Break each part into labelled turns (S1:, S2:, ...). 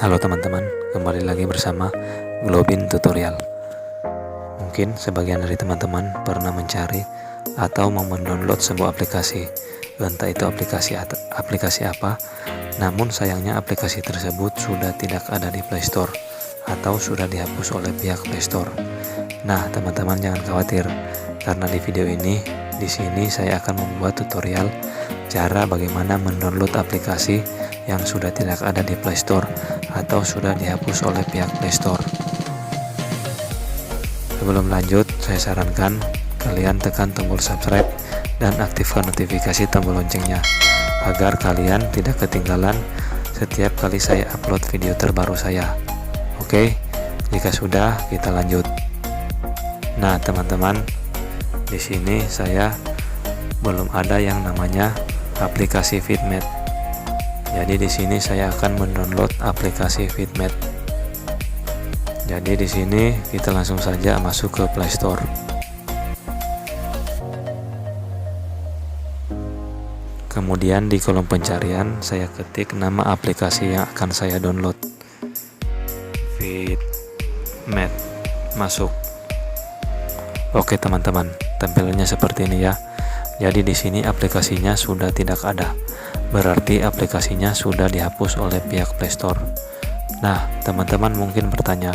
S1: Halo teman-teman, kembali lagi bersama Globin Tutorial. Mungkin sebagian dari teman-teman pernah mencari atau mau mendownload sebuah aplikasi, entah itu aplikasi apa, namun sayangnya aplikasi tersebut sudah tidak ada di Play Store atau sudah dihapus oleh pihak Play Store. Nah, teman-teman jangan khawatir, karena di video ini di sini saya akan membuat tutorial cara bagaimana mendownload aplikasi yang sudah tidak ada di Play Store atau sudah dihapus oleh pihak Play Store. Sebelum lanjut, saya sarankan kalian tekan tombol subscribe dan aktifkan notifikasi tombol loncengnya agar kalian tidak ketinggalan setiap kali saya upload video terbaru saya. Oke, jika sudah, kita lanjut. Nah, teman-teman, di sini saya belum ada yang namanya aplikasi Vidmate. Jadi di sini saya akan mendownload aplikasi Vidmate. Jadi di sini kita langsung saja masuk ke Play Store. Kemudian di kolom pencarian saya ketik nama aplikasi yang akan saya download. Vidmate. Masuk. Oke teman-teman, tampilannya seperti ini ya. Jadi di sini aplikasinya sudah tidak ada. Berarti aplikasinya sudah dihapus oleh pihak Play Store. Nah, teman-teman mungkin bertanya,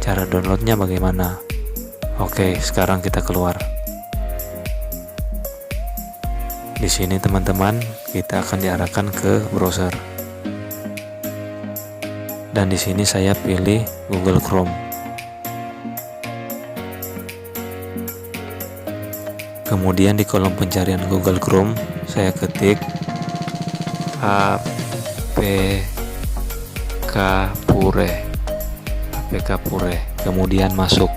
S1: cara downloadnya bagaimana? Oke, sekarang kita keluar. Di sini teman-teman, kita akan diarahkan ke browser. Dan di sini saya pilih Google Chrome. Kemudian di kolom pencarian Google Chrome, saya ketik APK Pure, kemudian masuk.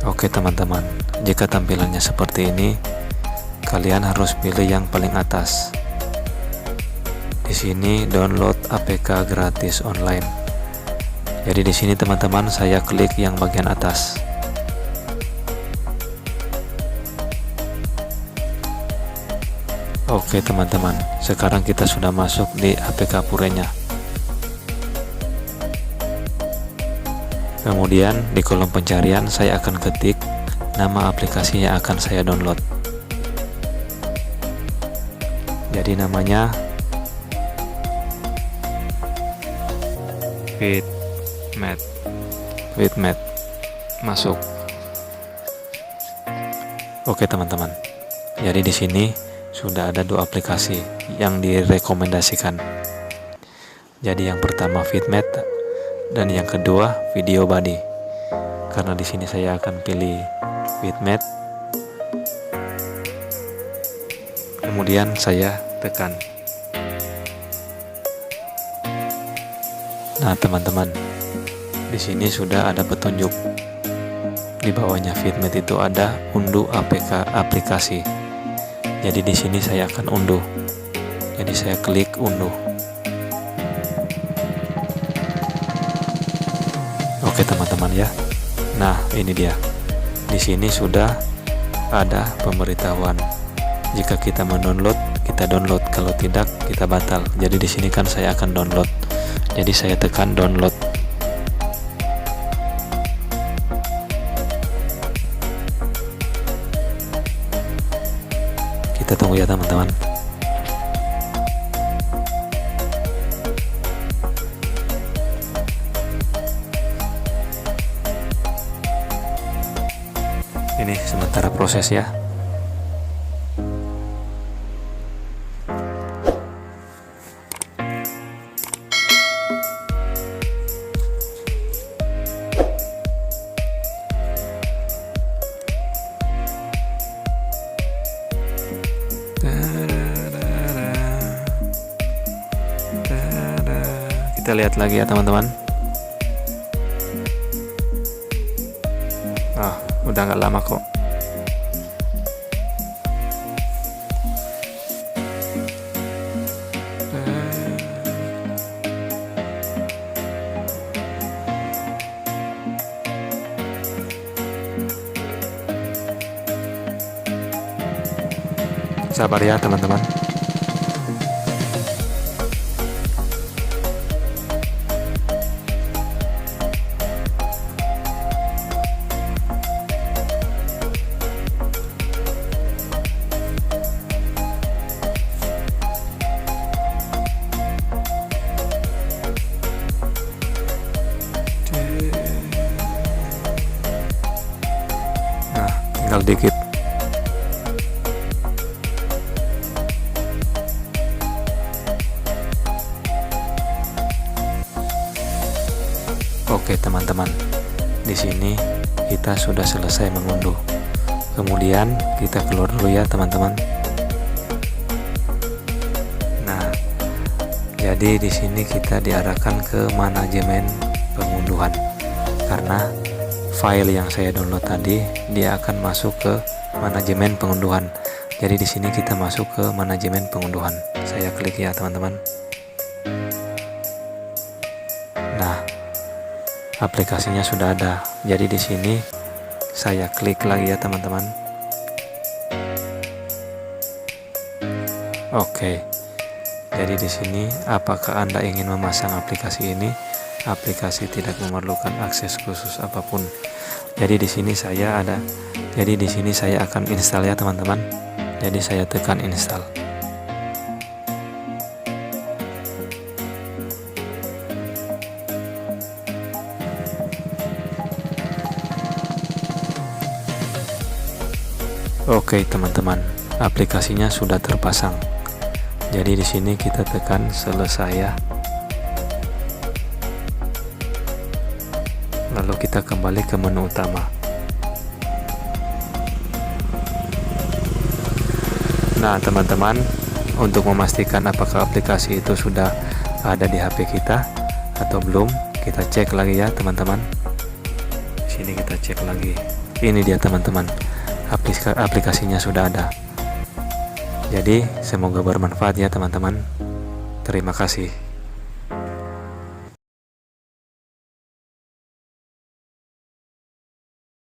S1: Oke teman-teman, jika tampilannya seperti ini, kalian harus pilih yang paling atas. Di sini download APK gratis online. Jadi di sini teman-teman saya klik yang bagian atas. Oke teman-teman, sekarang kita sudah masuk di APK Purenya. Kemudian di kolom pencarian saya akan ketik nama aplikasi yang akan saya download. Jadi namanya Vidmate. Masuk. Oke teman-teman. Jadi di sini sudah ada dua aplikasi yang direkomendasikan. Jadi yang pertama Vidmate dan yang kedua Video Buddy. Karena di sini saya akan pilih Vidmate. Kemudian saya tekan. Nah, teman-teman, di sini sudah ada petunjuk. Di bawahnya Vidmate itu ada unduh APK aplikasi. Jadi di sini saya akan unduh. Jadi saya klik unduh. Oke teman-teman ya. Nah, ini dia. Di sini sudah ada pemberitahuan. Jika kita mendownload, kita download. Kalau tidak, kita batal. Jadi di sini kan saya akan download. Jadi saya tekan download. Kita tunggu ya teman-teman. Ini sementara proses ya. Kita lihat lagi ya teman-teman. Udah nggak lama kok. Sabar ya teman-teman. Oke teman-teman, di sini kita sudah selesai mengunduh. Kemudian kita keluar dulu ya teman-teman. Nah, jadi di sini kita diarahkan ke manajemen pengunduhan. Karena file yang saya download tadi dia akan masuk ke manajemen pengunduhan. Jadi di sini kita masuk ke manajemen pengunduhan. Saya klik ya teman-teman. Nah, aplikasinya sudah ada. Jadi di sini saya klik lagi ya teman-teman. Oke. Jadi di sini apakah Anda ingin memasang aplikasi ini? Aplikasi tidak memerlukan akses khusus apapun. Jadi di sini saya ada. Jadi di sini saya akan install ya teman-teman. Jadi saya tekan install. Oke teman-teman, aplikasinya sudah terpasang. Jadi di sini kita tekan selesai ya. Lalu kita kembali ke menu utama. Nah teman-teman, untuk memastikan apakah aplikasi itu sudah ada di HP kita atau belum, kita cek lagi ya teman-teman. Sini kita cek lagi. Ini dia teman-teman, aplikasinya sudah ada. Jadi semoga bermanfaat ya teman-teman. Terima kasih.